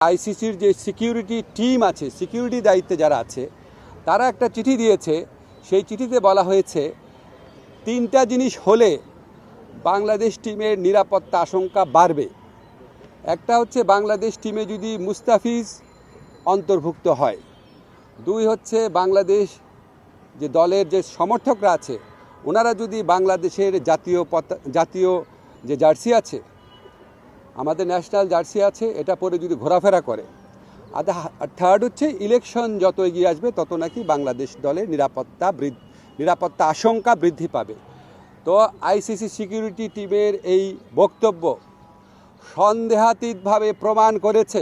আইসিসির যে security team আছে, সিকিউরিটি দায়িত্বে যারা আছে, তারা একটা চিঠি দিয়েছে। সেই চিঠিতে বলা হয়েছে 3টা জিনিস হলে বাংলাদেশ টিমের নিরাপত্তা আশঙ্কা বাড়বে। একটা হচ্ছে বাংলাদেশ টিমে যদি মুস্তাফিজ অন্তর্ভুক্ত হয়। 2 হচ্ছে বাংলাদেশ যে দলের যে সমর্থকরা আছে ওনারা যদি বাংলাদেশের জাতীয় যে জার্সি আছে, আমাদের ন্যাশনাল জার্সি আছে, এটা পরে যদি ঘোরাফেরা করে। আর 3rd হচ্ছে ইলেকশন যত এগিয়ে আসবে তত নাকি বাংলাদেশ দলের নিরাপত্তা আশঙ্কা বৃদ্ধি পাবে। তো আইসিসি সিকিউরিটি টিমের এই বক্তব্য সন্দেহাতীতভাবে প্রমাণ করেছে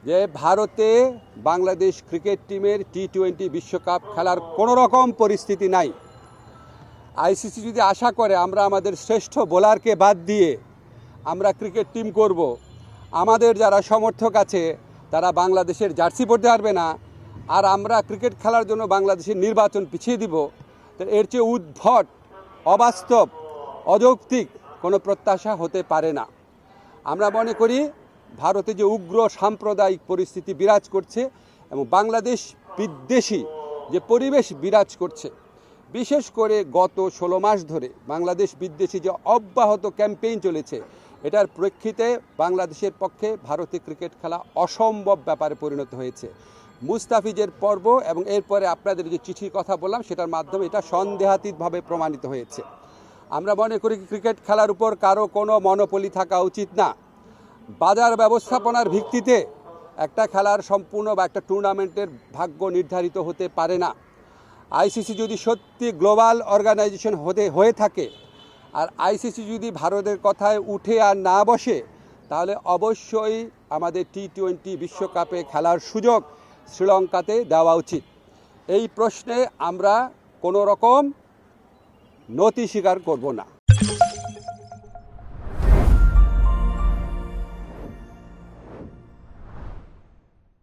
যে ভারতে বাংলাদেশ ক্রিকেট টিমের T20 বিশ্বকাপ খেলার কোনো রকম পরিস্থিতি নাই। আইসিসি যদি আশা করে আমরা আমাদের শ্রেষ্ঠ বোলারকে বাদ দিয়ে আমরা ক্রিকেট টিম করব, আমাদের যারা সমর্থক আছে তারা বাংলাদেশের জার্সি পরতে পারবে না, আর আমরা ক্রিকেট খেলার জন্য বাংলাদেশের নির্বাচন পিছিয়ে দিব, তো এর চেয়ে উদ্ভট, অবাস্তব, অযৌক্তিক কোনো প্রত্যাশা হতে পারে না। আমরা মনে করি ভারতে যে উগ্র সাম্প্রদায়িক পরিস্থিতি বিরাজ করছে এবং বাংলাদেশ বিদ্বেষী যে পরিবেশ বিরাজ করছে, বিশেষ করে গত 16 মাস ধরে বাংলাদেশ বিদ্বেষী যে অব্যাহত ক্যাম্পেইন চলেছে, এটার প্রেক্ষিতে বাংলাদেশের পক্ষে ভারতে ক্রিকেট খেলা অসম্ভব ব্যাপারে পরিণত হয়েছে। মুস্তাফিজের পর্ব এবং এরপরে আপনাদের যে চিঠির কথা বললাম সেটার মাধ্যমে এটা সন্দেহাতীতভাবে প্রমাণিত হয়েছে। আমরা মনে করি ক্রিকেট খেলার উপর কারো কোনো মনোপলি থাকা উচিত না। বাজার ব্যবস্থাপনার ভিত্তিতে একটা খেলার সম্পূর্ণ বা একটা টুর্নামেন্টের ভাগ্য নির্ধারিত হতে পারে না। আইসিসি যদি সত্যি গ্লোবাল অর্গানাইজেশন হয়ে থাকে আর আইসিসি যদি ভারতের কথায় উঠে আর না বসে, তাহলে অবশ্যই আমাদের T20 বিশ্বকাপে খেলার সুযোগ শ্রীলঙ্কাতে দেওয়া উচিত। এই প্রশ্নে আমরা কোনো রকম নতি স্বীকার করব না।